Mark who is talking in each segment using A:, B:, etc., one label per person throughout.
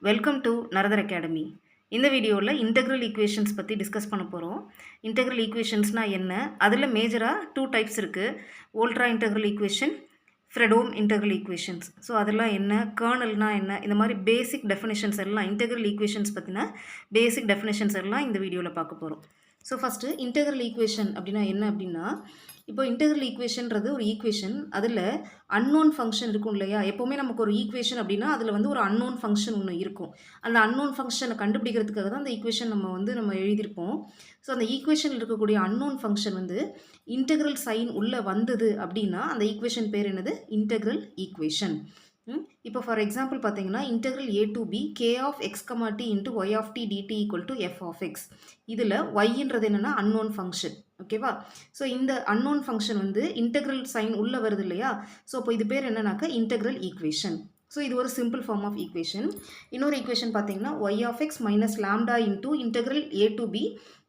A: Welcome to நரதர் academy. இந்த வீடியோவில் integral equations பற்றி டிஸ்கஸ் பண்ண போகிறோம். இன்டெக்ரல் ஈக்குவேஷன்ஸ்னால் என்ன, அதில் மேஜராக 2 டைப்ஸ் இருக்குது. Volterra integral equation, Fredholm integral equations. So அதெல்லாம் என்ன, கர்னல்னால் என்ன, இந்த மாதிரி பேசிக் டெஃபினேஷன்ஸ் எல்லாம் இன்டெக்ரல் ஈக்குவேஷன்ஸ் பற்றின பேசிக் டெஃபினேஷன்ஸ் எல்லாம் இந்த வீடியோவில் பார்க்க போகிறோம். ஸோ ஃபஸ்ட்டு இன்டெக்ரல் ஈக்குவேஷன் அப்படின்னா என்ன அப்படின்னா, இப்போ இன்டெக்ரல் ஈக்குவேஷன்றது ஒரு ஈக்குவேஷன், அதில் அன்னோன் ஃபங்க்ஷன் இருக்கும் இல்லையா. எப்போவுமே நமக்கு ஒரு ஈக்குவேஷன் அப்படின்னா அதில் வந்து ஒரு அன்னோன் ஃபங்க்ஷன் ஒன்று இருக்கும். அந்த அன்னோன் ஃபங்க்ஷனை கண்டுபிடிக்கிறதுக்காக தான் அந்த ஈக்குவேஷன் நம்ம எழுதியிருப்போம். ஸோ அந்த ஈக்குவேஷனில் இருக்கக்கூடிய அன்னோன் ஃபங்க்ஷன் வந்து இன்டெக்ரல் சைன் உள்ளே வந்தது அப்படின்னா அந்த ஈக்குவேஷன் பேர் என்னது, இன்டெக்ரல் ஈக்குவேஷன். இப்போ ஃபார் எக்ஸாம்பிள் பார்த்தீங்கன்னா integral a to b k of x, t into y of t dt equal to f of x. இதில் yன்றது என்னென்னா அன்னோன் ஃபங்க்ஷன். ஓகேவா. ஸோ இந்த அன்னோன் ஃபங்க்ஷன் வந்து இன்டெக்ரல் சைன் உள்ளே வருது இல்லையா. ஸோ இப்போ இது பேர் என்னன்னாக்கா இன்டெக்ரல் ஈக்குவேஷன். ஸோ இது ஒரு சிம்பிள் ஃபார்ம் ஆஃப் ஈக்குவேஷன். இன்னொரு ஈக்குவேஷன் பார்த்தீங்கன்னா y of x minus lambda into integral a to b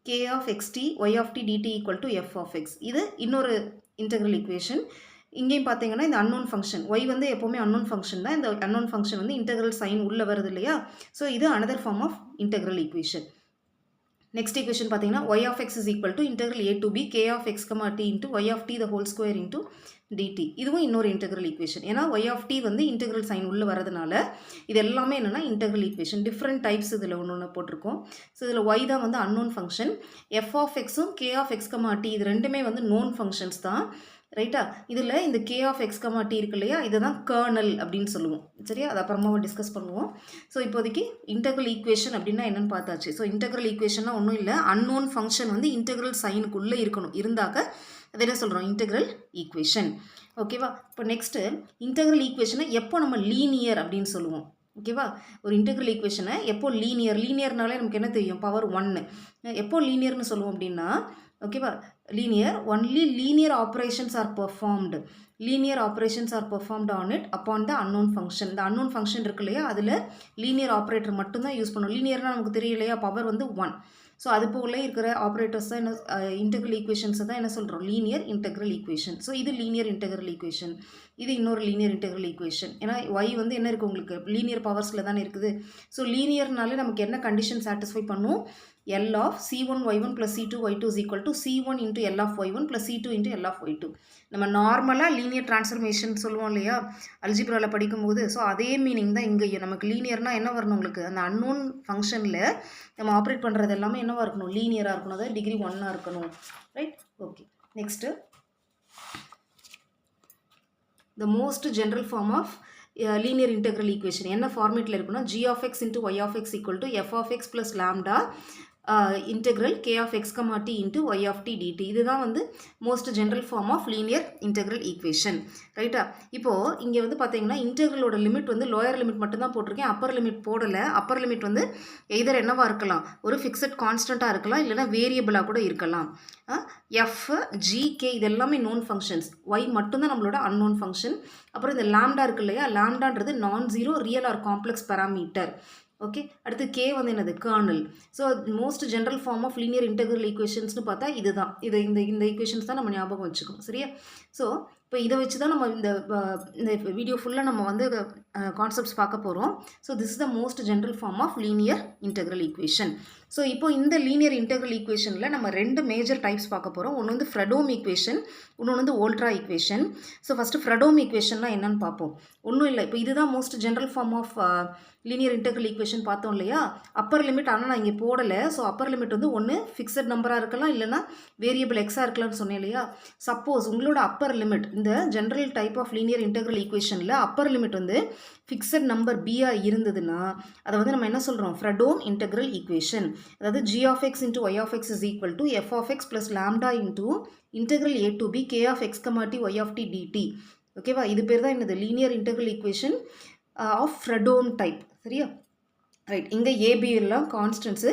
A: k of xt y of t dt equal to f of x. இது இன்னொரு இன்டெக்ரல் ஈக்குவேஷன். இங்கேயும் பார்த்தீங்கன்னா இந்த unknown function y வந்து எப்போவுமே unknown function தான். இந்த அன்னோன் ஃபங்க்ஷன் வந்து இன்டெக்ரல் சைன் உள்ளே வருது இல்லையா. ஸோ இது another form of integral equation. Next equation பார்த்தீங்கன்னா y of x is equal to integral a to b k of x, t into y of t the whole square into dt. இதுவும் இன்னொரு integral equation. ஏன்னா y of t வந்து integral sign உள்ளே வரதுனால இது எல்லாமே என்னென்னா இன்டெக்ரல் ஈக்குவேஷன். டிஃப்ரெண்ட் டைப்ஸ் இதில் ஒன்று போட்டிருக்கோம். ஸோ இதில் y தான் வந்து unknown function, f of xம் k of x, t இது ரெண்டுமே வந்து நோன் ஃபங்க்ஷன்ஸ் தான். ரைட்டா. இதில் இந்த k of x, t இருக்கு இல்லையா, இதை தான் கர்னல் அப்படின்னு சொல்லுவோம். சரியா, அது அப்புறமா டிஸ்கஸ் பண்ணுவோம். ஸோ இப்போதைக்கு இன்டெக்ரல் ஈக்குவேஷன் அப்படின்னா என்னென்னு பார்த்தாச்சு. ஸோ இன்டெக்ரல் ஈக்குவேஷன்னா ஒன்றும் இல்லை, அன்னோன் ஃபங்க்ஷன் வந்து இன்டெக்ரல் சைனுக்குள்ளே இருக்கணும், இருந்தாக்க அது என்ன சொல்கிறோம், இன்டெக்ரல் ஈக்குவேஷன். ஓகேவா. இப்போ நெக்ஸ்ட்டு இன்டெக்ரல் ஈக்குவேஷனை எப்போ நம்ம லீனியர் அப்படின்னு சொல்லுவோம். ஓகேவா. ஒரு இன்டெக்ரல் ஈக்குவேஷனை எப்போ லீனியர்னாலே நமக்கு என்ன தெரியும், பவர் 1. எப்போ லீனியர்னு சொல்லுவோம் அப்படின்னா, ஓகேவா, linear only linear operations are performed. Linear operations are performed on it upon the unknown function. இந்த அன்னோன் ஃபங்க்ஷன் இருக்கு இல்லையா, அதில் லீனியர் ஆப்ரேட்டர் மட்டும்தான் யூஸ் பண்ணுவோம். லீனியர்னால் நமக்கு தெரியல இல்லையா, பவர் வந்து 1. ஸோ அது போல இருக்கிற ஆப்ரேட்டர்ஸ் தான் என்ன, இன்டெக்ரல் ஈக்குவேஷன்ஸை தான் என்ன சொல்கிறோம், லீனியர் இன்டெக்ரல் ஈக்குவேஷன். ஸோ இது லீனியர் இன்டெக்ரல் ஈக்குவேஷன், இது இன்னொரு லீனியர் இன்டெக்ரல் ஈக்குவேஷன். ஏன்னா y வந்து என்ன இருக்குது உங்களுக்கு, லீனியர் பவர்ஸில் தானே இருக்குது. ஸோ லீனியர்னாலே நமக்கு என்ன கண்டிஷன் சாட்டிஸ்ஃபை பண்ணும், L of C1 y1 plus C2 y2 is equal to C1 into L of y1 plus C2 into L of y2. நம்ம நார்மலாக லீனியர் டிரான்ஸ்ஃபர்மேஷன் சொல்லுவோம் இல்லையா அல்ஜிப்ராவில் படிக்கும்போது. ஸோ அதே மீனிங் தான் இங்கேயும். நமக்கு லீனியர்னால் என்ன வரணும், உங்களுக்கு அந்த அன்னோன் ஃபங்க்ஷனில் நம்ம ஆப்ரேட் பண்ணுறது எல்லாமே என்னவாக இருக்கணும், லீனியராக இருக்கணும், அதாவது டிகிரி 1 இருக்கணும். Right. Okay. Next the most general form of linear integral equation என்ன ஃபார்மேட்டில் இருக்குன்னா, g of x into y of x equal to f of x plus lambda integral k of x, t into y of t dt. இதுதான் வந்து most general form of linear integral equation. ரைட்டா. இப்போது இங்கே வந்து பார்த்தீங்கன்னா இன்டெக்ரலோட limit வந்து lower limit மட்டும்தான் போட்டிருக்கேன், அப்பர் லிமிட் போடலை. அப்பர் லிமிட் வந்து எய்தர் என்னவாக இருக்கலாம், ஒரு ஃபிக்ஸட் கான்ஸ்டண்ட்டாக இருக்கலாம், இல்லைனா வேரியபிளாக கூட இருக்கலாம். எஃப், ஜி, கே இது எல்லாமே நோன் ஃபங்க்ஷன்ஸ். ஒய் மட்டும்தான் நம்மளோட அன்னோன் ஃபங்க்ஷன். அப்புறம் இந்த லாம்டா இருக்கு இல்லையா, லாம்டான்றது non zero real or complex parameter. Okay. அடுத்து கே வந்து என்னது, kernel. So most general form of linear integral ஈக்குவேஷன்ஸ்னு பார்த்தா இதுதான். இந்த ஈக்குவேஷன்ஸ் தான் நம்ம ஞாபகம் வச்சுக்கணும். சரியா. ஸோ இப்போ இதை வச்சு தான் நம்ம இந்த வீடியோ ஃபுல்லாக நம்ம வந்து கான்செப்ட்ஸ் பார்க்க போகிறோம். So this is the most general form of linear integral equation. So இப்போ இந்த லீனியர் இன்டெக்ரல் ஈக்குவேஷனில் நம்ம 2 மேஜர் டைப்ஸ் பார்க்க போகிறோம். ஒன்று வந்து ஃப்ரெடோம் ஈக்குவேஷன், இன்னொன்று வந்து Volterra equation. So first Fredholm ஈக்குவேஷன்னா என்னன்னு பார்ப்போம். ஒன்றும் இல்லை, இப்போ இதுதான் most general form of linear integral equation பார்த்தோம் இல்லையா. அப்பர் லிமிட் ஆனால் நான் இங்கே போடலை. ஸோ அப்பர் லிமிட் வந்து ஒன்று ஃபிக்ஸட் நம்பராக இருக்கலாம், இல்லைனா வேரியபிள் எக்ஸாக இருக்கலாம்னு சொன்னேன் இல்லையா. சப்போஸ் உங்களோட அப்பர் லிமிட் இந்த general type of linear integral ஈக்குவேஷனில் அப்பர் லிமிட் வந்து ஃபிக்ஸட் நம்பர் பியாக இருந்ததுன்னா அதை வந்து நம்ம என்ன சொல்கிறோம், ஃப்ரெடோம் இன்டெக்ரல் ஈக்குவேஷன். அதாவது g of x into y of x is equal to f of x plus lambda into integral a to b k of x, t y of t dt. ஓகேவா. இது பேர் தான் என்னது, linear integral equation of Fredholm type. சரியா. Right. இங்கே a b எல்லாம் constants,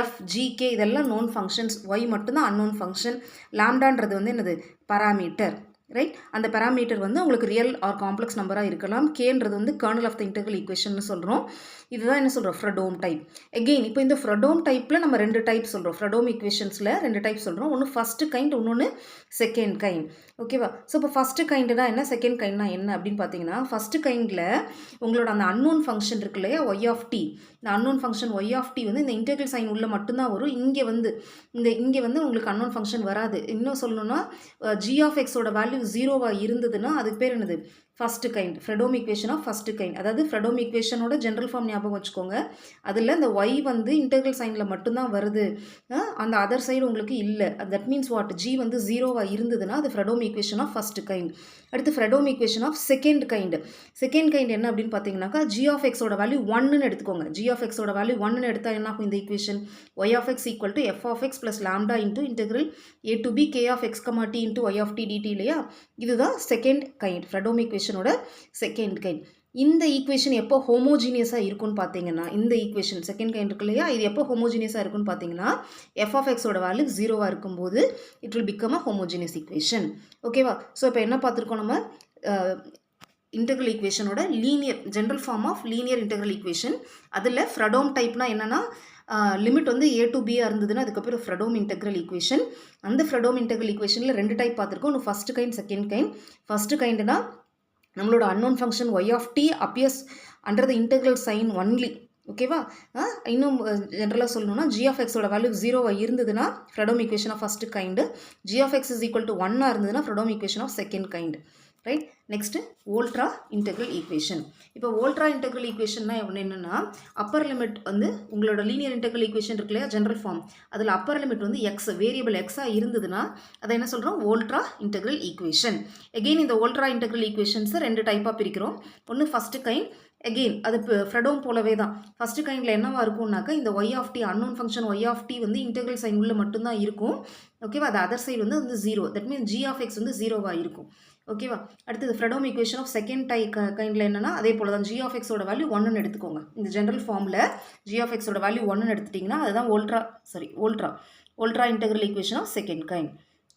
A: f, g, k இதெல்லாம் known functions, y மட்டும்தான் அன்னோன் ஃபங்க்ஷன், லாம்டான்றது வந்து என்னது, பராமீட்டர். ரைட். அந்த பேராமீட்டர் வந்து உங்களுக்கு ரியல் ஆர் காம்ப்ளெக்ஸ் நம்பராக இருக்கலாம். கேன்றது வந்து kernel of the integral equation சொல்கிறோம். இதுதான் என்ன சொல்கிறோம், ஃப்ரெடோம் டைப். எகெயின் இப்போ இந்த ஃப்ரெடோம் டைப்பில் நம்ம 2 டைப் சொல்கிறோம். ஃப்ரெடோம் ஈக்குவேஷன்ஸில் 2 டைப் சொல்கிறோம். ஒன்று ஃபஸ்ட்டு கைண்ட், இன்னொன்று செகண்ட் கைண்ட். ஓகேவா? ஸோ இப்போ ஃபஸ்ட்டு கைண்டுனா என்ன, செகண்ட் கைண்ட்னா என்ன அப்படின்னு பார்த்தீங்கன்னா, ஃபஸ்ட்டு கைண்டில் உங்களோட அந்த அன்னோன் ஃபங்க்ஷன் இருக்கு இல்லையா, ஒய் ஆஃப் டி. இந்த unknown function y of t வந்து இந்த இன்டெக்ரல் சைன் உள்ள மட்டும்தான் வரும். இங்கே வந்து உங்களுக்கு அன்னோன் ஃபங்க்ஷன் வராது. இன்னும் சொல்லணும்னா ஜி ஆஃப் எக்ஸோட வேல்யூ 0வாக இருந்ததுன்னா அதுக்கு பேர் என்னது, first kind. Fredholm equation of first kind. அதாவது ஃப்ரெடோம் ஈக்குவேஷனோட ஜென்ரல் ஃபார்ம் ஞாபகம் வச்சுக்கோங்க. அதில் இந்த ஒய் வந்து இன்டெக்ரல் சைனில் மட்டும்தான் வருது, அந்த அதர் சைடு உங்களுக்கு இல்லை. தட் மீன்ஸ் வாட், ஜி வந்து 0வாக இருந்ததுன்னா அது Fredholm equation of first kind. அடுத்து Fredholm equation of second kind. Second kind என்ன அப்படின்னு பார்த்தீங்கன்னாக்கா, ஜி ஆஃப் எக்ஸோட வேல்யூ 1ன்னு எடுத்துக்கோங்க. ஜி ஆஃப் எக்ஸோட வேல்யூ 1ன்னு எடுத்தால் என்ன ஆகும் இந்த equation, y of x equal to f of x plus lambda into integral a to b k of x comma t into y of t d t இல்லையா. இதுதான் செகண்ட் கைண்ட், ஃப்ரெடோம் ஈக்குவேஷனோட second kind. இந்த equation எப்போ ஹோமோஜீனியஸாக இருக்குன்னு பார்த்தீங்கன்னா, இந்த equation second kind இருக்கு இல்லையா, இது எப்போ ஹோமோஜீனியஸாக இருக்குன்னு பார்த்தீங்கன்னா, எஃப் ஆஃப் எக்ஸோட வேல்யூ 0வாக இருக்கும்போது it will become a homogeneous equation. ஓகேவா? ஸோ இப்போ என்ன பார்த்துருக்கோம் நம்ம, இன்டெக்ரல் ஈக்குவேஷனோட linear general form of linear integral equation. அதில் ஃப்ரெடோம் டைப்னா என்னென்னா, லிமிட் வந்து ஏ டு பியாக இருந்ததுன்னா அதுக்கப்புறம் ஃப்ரெடோம் இன்டெக்ரல் ஈக்குவேஷன். அந்த ஃப்ரெடோம் இன்டெக்ரல் ஈக்குவேஷனில் 2 டைப் பார்த்துருக்கோம். ஒன்று first kind, second kind. First கைண்டுனா நம்மளோட unknown function y of t appears under the integral sign only. ஓகேவா? இன்னும் ஜென்ரலாக சொல்லணும்னா, ஜி ஆஃப் எக்ஸோட வேல்யூ 0வாக இருந்ததுன்னா Fredholm equation of first kind. G of x is equal to 1ஆக இருந்ததுன்னா Fredholm equation of second kind. Right. Next Volterra integral equation. இப்போ வோல்ட்ரா இன்டெக்ரல் ஈக்குவேஷன்னா என்னென்னா, அப்பர் லிமிட் வந்து உங்களோட லீனியர் இன்டெக்ரல் ஈக்குவேஷன் இருக்கு இல்லையா, ஜென்ரல் ஃபார்ம், அதில் அப்பர் லிமிட் வந்து எக்ஸ், வேரியபிள் எக்ஸாக இருந்ததுன்னா அதை என்ன சொல்கிறோம், வோல்ட்ரா இன்டெக்ரல் ஈக்குவேஷன். எகெயின் இந்த வோல்ட்ரா இன்டெக்ரல் ஈக்குவேஷன்ஸை 2 டைப்பாக பிரிக்கிறோம். ஒன்று ஃபஸ்ட்டு கைண்ட். எகெயின் அது ஃப்ரெடோம் போலவே தான். ஃபஸ்ட்டு கைண்டில் என்னவா இருக்கும்னாக்கா, இந்த y of t unknown function y of t வந்து இன்டெக்ரல் சைன் உள்ள மட்டும்தான் இருக்கும். ஓகேவா? அது அதர் சைடு வந்து 0. That means g of x வந்து 0வாக இருக்கும். ஓகேவா? அடுத்தது ஃப்ரெடோம் ஈக்குவேஷன் ஆஃப் செகண்ட் கைண்டில் என்னன்னா, அதே போல தான் ஜி ஆஃப் எக்ஸோட வேல்யூ 1ன்னு எடுத்துக்கோங்க. இந்த ஜென்ரல் ஃபார்மில் ஜி ஆஃப் எக்ஸோட வேல்யூ 1ன்னு எடுத்துட்டிங்கன்னா அதுதான் Volterra integral equation of second kind.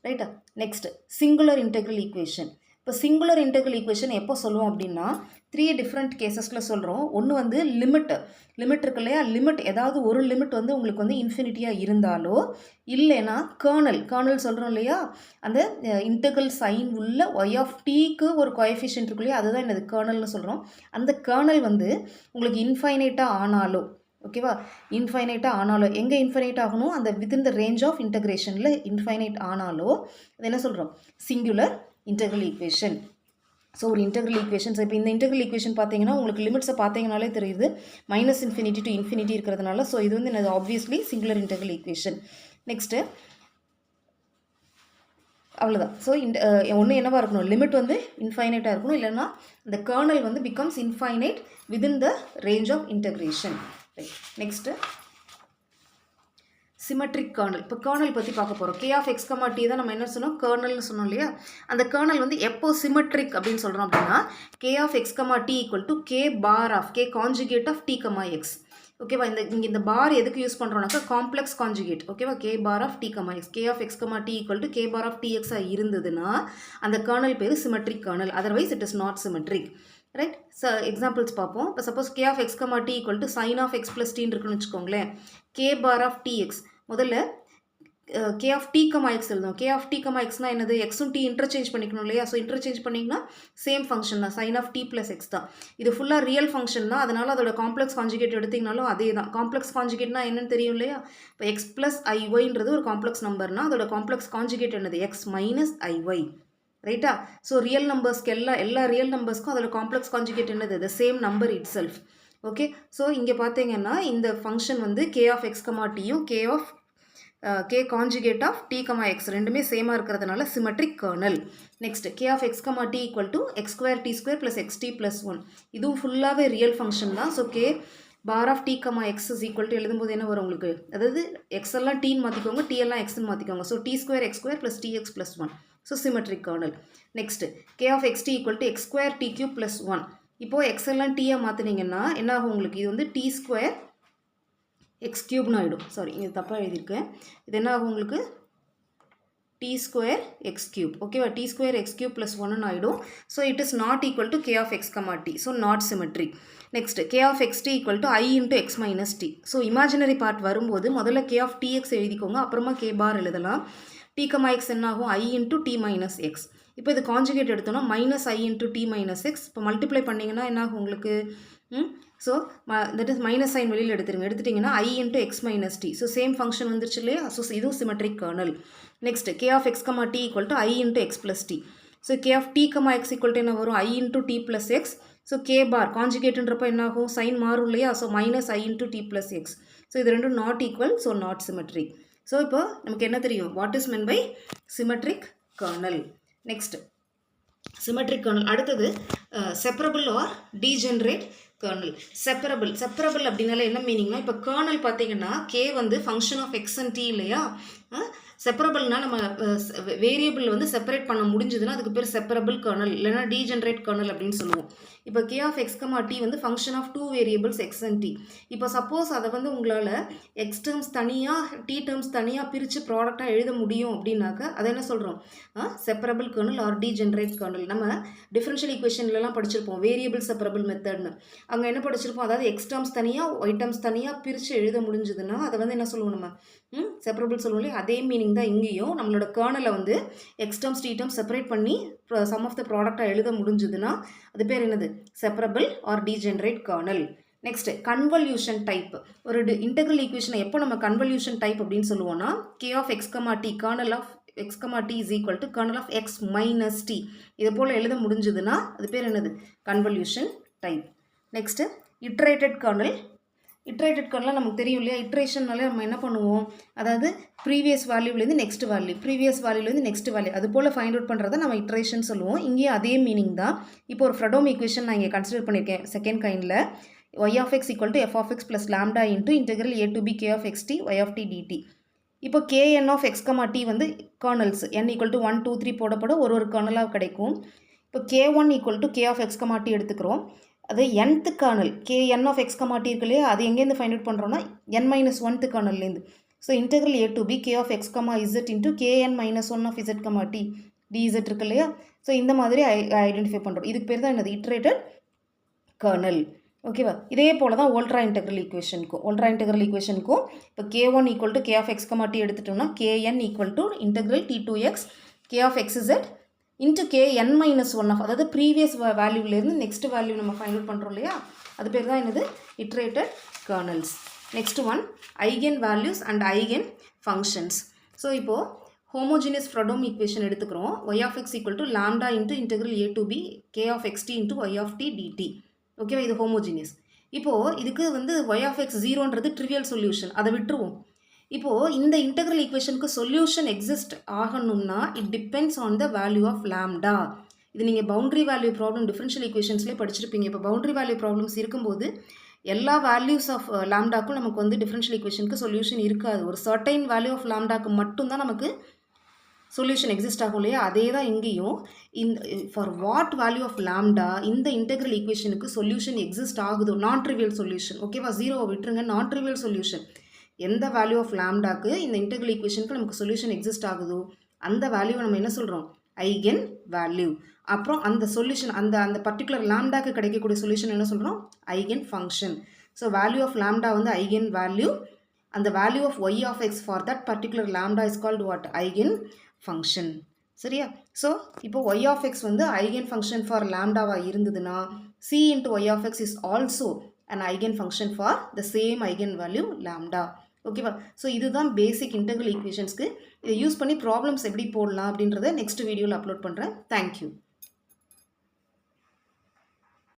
A: ரைட்டா? Next singular integral equation. இப்போ சிங்குலர் இன்டெக்ரல் ஈக்குவேஷன் எப்போ சொல்லுவோம் அப்படின்னா, 3 டிஃப்ரெண்ட் கேசஸில் சொல்கிறோம். ஒன்று வந்து லிமிட் இருக்கு இல்லையா, லிமிட் ஏதாவது ஒரு லிமிட் வந்து உங்களுக்கு வந்து இன்ஃபினிட்டியாக இருந்தாலோ, இல்லைன்னா கேர்னல் சொல்கிறோம் இல்லையா, அந்த இன்டெக்ரல் சைன் உள்ள ஒய் ஆஃப் டீக்கு ஒரு கோஎஃபிஷியன்ட் இருக்கு இல்லையா, அதுதான் என்னது கேர்னல்னு சொல்கிறோம். அந்த கேர்னல் வந்து உங்களுக்கு இன்ஃபைனைட்டாக ஆனாலோ, ஓகேவா, இன்ஃபைனைட்டாக ஆனாலோ, எங்கே இன்ஃபைனைட் ஆகணும், அந்த வித்தின் த ரேஞ்ச் ஆஃப் இன்டெகிரேஷனில் இன்ஃபைனைட் ஆனாலோ அது என்ன சொல்கிறோம், சிங்குலர் இன்டெக்ரல் ஈக்குவேஷன். ஸோ ஒரு இன்டெக்ரல் ஈக்குவேஷன்ஸ், இப்போ இந்த இன்டெக்ரல் ஈக்குவேஷன் பார்த்தீங்கன்னா உங்களுக்கு லிமிட்ஸை பார்த்தீங்கனாலே தெரியுது, -∞ to ∞ இருக்கிறதுனால. ஸோ இது வந்து என்னது, obviously singular integral equation. Next அவ்வளோதான். ஸோ ஒன்று என்னவாக இருக்கணும், லிமிட் வந்து இன்ஃபைனைட்டாக இருக்கணும், இல்லைன்னா இந்த கேர்னல் வந்து becomes infinite within the range of integration. Next symmetric kernel. இப்போ கேர்னல் பற்றி பார்க்க போகிறோம். K of x comma t தான் நம்ம என்ன சொன்னோம், கேர்னல்னு சொன்னோம் இல்லையா. அந்த கேர்னல் வந்து எப்போ சிமெட்ரிக் அப்படின்னு சொல்கிறோம் அப்படின்னா, k of x comma t equal to k bar of k conjugate of t comma x. ஓகேவா? இங்கே இந்த பார் எதுக்கு யூஸ் பண்ணுறோம்னாக்கா, காம்ப்ளெக்ஸ் கான்ஜுகேட். ஓகேவா? K bar of t comma x, k of x comma t equal to k bar of t எக்ஸாக இருந்ததுன்னா அந்த kernel பேர் symmetric kernel. Otherwise it is not symmetric. Right. So examples பார்ப்போம். இப்போ suppose k of x comma t equal to sine of x plus டின்னு இருக்குன்னு வச்சுக்கோங்களேன். K bar of t x, முதல்ல k of t comma x எழுதும். K of t comma எக்ஸ்னால் என்னது, எக்ஸும் டி இன்டர்சேஞ்ச் பண்ணிக்கணும் இல்லையா. ஸோ இன்டர்சேஞ்ச் பண்ணிங்கன்னா சேம் ஃபங்க்ஷன் தான், sine of t plus x தான். இது ஃபுல்லாக ரியல் ஃபங்க்ஷன் தான், அதனால் அதோட காம்ப்ளெக்ஸ் கான்ஜுகேட் எடுத்திங்கனாலும் அதே தான். காம்ப்ளெக்ஸ் கான்ஜுகேட்னா என்னன்னு தெரியும் இல்லையா. இப்போ எக்ஸ் ப்ளஸ் ஐஒய்ன்றது ஒரு காம்ப்ளெக்ஸ் நம்பர்னா அதோட காம்ப்ளெக்ஸ் கான்ஜுகேட் என்னது, எக்ஸ் மைனஸ் ஐஒய். ரைட்டா? ஸோ ரியல் நம்பர்ஸ்க்கு எல்லா ரியல் நம்பர்ஸ்க்கும் அதோட காம்ப்ளெக்ஸ் கான்ஜுகேட் என்னது, the same number itself. Okay. So இங்கே பார்த்தீங்கன்னா இந்த ஃபங்க்ஷன் வந்து கே ஆஃப் எக்ஸ் கமா டியும் k conjugate of t comma x ரெண்டுமே சேமாக இருக்கிறதுனால symmetric kernel. Next k of x comma t equal to x square t square plus x t plus 1. இதுவும் ஃபுல்லாகவே ரியல் ஃபங்க்ஷன் தான். So k bar of t comma x is equal to எழுதும்போது என்ன வரும் உங்களுக்கு, அதாவது எக்ஸ் எல்லாம் டீன்னு மாற்றிக்கோங்க, டி எல்லாம் எக்ஸ்ன்னு மாற்றிக்கோங்க. So t square x square plus t x plus 1. So symmetric kernel. Next k of x t equal to x square t cube plus 1. இப்போது எக்ஸ் எல்லாம் டீயாக மாற்றினீங்கன்னா என்ன ஆகும் உங்களுக்கு, இது வந்து டி ஸ்கொயர் எக்ஸ் கியூப்னு ஆகிடும். சாரி, இது தப்பாக எழுதியிருக்கேன். இது என்ன ஆகும் உங்களுக்கு, t square x cube. ஓகேவா, t square x cube plus 1 ஆயிடும். So it is not equal to k of x comma t. So not symmetric. Next, k of xt equal to I into x minus t. So imaginary part வரும்போது முதல்ல k of tx எழுதிக்கோங்க, அப்புறமா k bar எழுதலாம். t comma x என்ன ஆகும், I into t minus x. இப்போ இது conjugate எடுத்தோம்னா minus I into t minus x. இப்போ மல்டிப்ளை பண்ணிங்கன்னா என்ன ஆகும் உங்களுக்கு, so that is minus sign வெளியில் எடுத்துட்டிங்கன்னா I into x minus t. So same function வந்துருச்சு இல்லையா, ஸோ இதுவும் symmetric kernel. Next k of x comma t equal to I into x plus t. So k of t comma x equal to என்ன வரும், I into t plus x. So k bar கான்ஜுகேட்ன்றப்ப என்ன ஆகும், sine மாறும் இல்லையா, so minus I into t plus x. So இது ரெண்டும் not equal, so not symmetric. So இப்போ நமக்கு என்ன தெரியும், what is meant by symmetric kernel. Next symmetric kernel. அடுத்தது separable or degenerate kernel. Separable அப்படின்னால என்ன மீனிங்னா, இப்போ கர்னல் பார்த்தீங்கன்னா கே வந்து function of x and t இல்லையா, செப்பரபிள்னா நம்ம வேரியபிள் வந்து செப்பரேட் பண்ண முடிஞ்சதுன்னா அதுக்கு பேர் செப்பரபிள் கர்னல், இல்லைனா டீஜெனரேட் கர்னல் அப்படின்னு சொல்லுவோம். இப்போ k of x comma t வந்து function of two variables x and t. இப்போ சப்போஸ் அதை வந்து உங்களால் எக்ஸ் டேர்ம்ஸ் தனியாக டி டேர்ம்ஸ் தனியாக பிரித்து ப்ராடக்டாக எழுத முடியும் அப்படின்னாக்க அதை என்ன சொல்கிறோம், separable kernel or degenerate kernel. நம்ம டிஃபரன்ஷியல் ஈக்குவேஷன்லலாம் படிச்சிருப்போம் வேரியபிள் செப்பரபிள் மெத்தட்னு. அங்கே என்ன படிச்சிருப்போம், அதாவது எக்ஸ் டேர்ம்ஸ் தனியாக ஒய் டேர்ம்ஸ் தனியாக பிரித்து எழுத முடிஞ்சதுன்னா அதை வந்து என்ன சொல்லுவோம் நம்ம, செப்பரபிள் சொல்லுவோம் இல்லையா, அதே மீனிங் தான் இங்கேயும். நம்மளோட கர்னலை வந்து x terms t terms separate பண்ணி சம் ஆஃப் த ப்ராடக்டாக எழுத முடிஞ்சதுன்னா அது பேர் என்னது, separable or degenerate kernel. Next convolution type. ஒரு இன்டெக்ரல் ஈக்குவேஷனை எப்போ நம்ம கன்வல்யூஷன் டைப் அப்படின்னு சொல்லுவோம்னா, k of x comma t kernel of x comma t is equal to kernel of x minus t, இது போல் எழுத முடிஞ்சதுன்னா அது பேர் என்னது, convolution type. Next iterated kernel. Iterated kernel நமக்கு தெரியும் இல்லையா, இட்ரேஷன்னாலே நம்ம என்ன பண்ணுவோம், அதாவது ப்ரீவியஸ் வேல்யூலேருந்து நெக்ஸ்ட் வேல்யூ, ப்ரீவியஸ் வேல்யூலேருந்து நெக்ஸ்ட் வேல்யூ, அது போல் ஃபைண்ட் அவுட் பண்ணுறதை நம்ம இட்ரேஷன் சொல்லுவோம். இங்கேயும் அதே மீனிங் தான். இப்போ ஒரு ஃப்ரெடோம் ஈக்குவேஷன் நான் இங்கே கன்சிடர் பண்ணியிருக்கேன் second கைண்டில், y of x equal to f of x plus lambda into integral a to b k of x t y of t dt. இப்போ kn of x, t வந்து kernels n equal to 1, 2, 3 போடப்பட ஒரு கர்னலாக கிடைக்கும். இப்போ k1 equal to k of x, t எடுத்துக்கிறோம். அது nth kernel kn of x, t இருக்கு இல்லையா, அது எங்கேருந்து ஃபைண்ட் அவுட் பண்ணுறோன்னா n-1th கர்னல்லேருந்து. So integral a to b k of x, z into kn-1 of z, t dz இருக்கு இல்லையா. ஸோ இந்த மாதிரி ஐடென்டிஃபை பண்ணுறோம். இதுக்கு பேர் தான் என்னது, இட்ரேட்டட் கர்னல். ஓகேவா, இதே போல் தான் ஓல்ட்ரா இன்டெக்ரல் ஈக்குவேஷனுக்கும் இப்போ k1 equal to k of x, t எடுத்துட்டோம்னா kn equal to integral t to x k of xz into kn-1 of, அதாவது ப்ரீவியஸ் வேல்யூலேருந்து நெக்ஸ்ட் வேல்யூ நம்ம ஃபைண்ட் அவுட் பண்ணுறோம் இல்லையா, அது பேர் தான் என்னது, iterated kernels. Next one eigenvalues and eigenfunctions. So இப்போது ஹோமோஜினியஸ் ஃப்ரெடோம் ஈக்குவேஷன் எடுத்துக்கிறோம். y of x equal to lambda into integral a to b k of xt into y of t dt. ஓகேவா, இது homogeneous. இப்போது இதுக்கு வந்து y of x 0ன்றது trivial solution, அதை விட்டுருவோம். இப்போது இந்த இன்டெக்ரல் ஈக்குவேஷனுக்கு சொல்யூஷன் எக்ஸிஸ்ட் ஆகணும்னா it depends on the value of lambda. இது நீங்கள் பவுண்டரி வேல்யூ ப்ராப்ளம் டிஃபரன்ஷியல் ஈக்குவேஷன்ஸ்லேயே படிச்சிருப்பீங்க. இப்போ பவுண்டரி வேல்யூ ப்ராப்ளம்ஸ் இருக்கும்போது எல்லா வேல்யூஸ் ஆஃப் லாம்டாக்கும் நமக்கு வந்து டிஃபரன்ஷியல் ஈக்குவேஷனுக்கு சொல்யூஷன் இருக்காது. ஒரு சர்டைன் வேல்யூ ஆஃப் லாம்டாக்கு மட்டும்தான் நமக்கு சொல்யூஷன் எக்ஸிஸ்ட் ஆகும் இல்லையா, அதே தான் இங்கேயும். இந்த for what value of lambda இந்த இன்டெக்ரல் ஈக்குவேஷனுக்கு சொல்யூஷன் எக்ஸிஸ்ட் ஆகுதோ, நான் ட்ரிவியல் சொல்யூஷன். ஓகேவா, ஜீரோவை விட்டுருங்க, நான் ட்ரிவியல் சொல்யூஷன். எந்த வேல்யூ ஆஃப் லாம்டாக்கு இந்த இன்டெக்ரல் ஈக்குவேஷனுக்கு நமக்கு சொல்யூஷன் எக்ஸிஸ்ட் ஆகுதோ அந்த வேல்யூவை நம்ம என்ன சொல்கிறோம், ஐகன் வேல்யூ. அப்புறம் அந்த சொல்யூஷன் அந்த பர்டிகுலர் லாம்டாக்கு கிடைக்கக்கூடிய சொல்யூஷன் என்ன சொல்கிறோம், eigen function. So value of lambda வந்து ஐகன் வேல்யூ, அந்த value of y of x for that particular lambda is called what, eigen function. சரியா, ஸோ இப்போ y of x வந்து ஐகன் ஃபங்க்ஷன் ஃபார் லாம்டாவாக இருந்ததுன்னா c into y of x is also an eigenfunction for the same eigenvalue lambda. ஓகேவா, so இதுதான் பேசிக் integral ஈக்குவேஷன்ஸ்க்கு. இதை use பண்ணி problems எப்படி போடலாம் அப்படின்றத நெக்ஸ்ட் வீடியோவில் அப்லோட் பண்ணுறேன். தேங்க்யூ.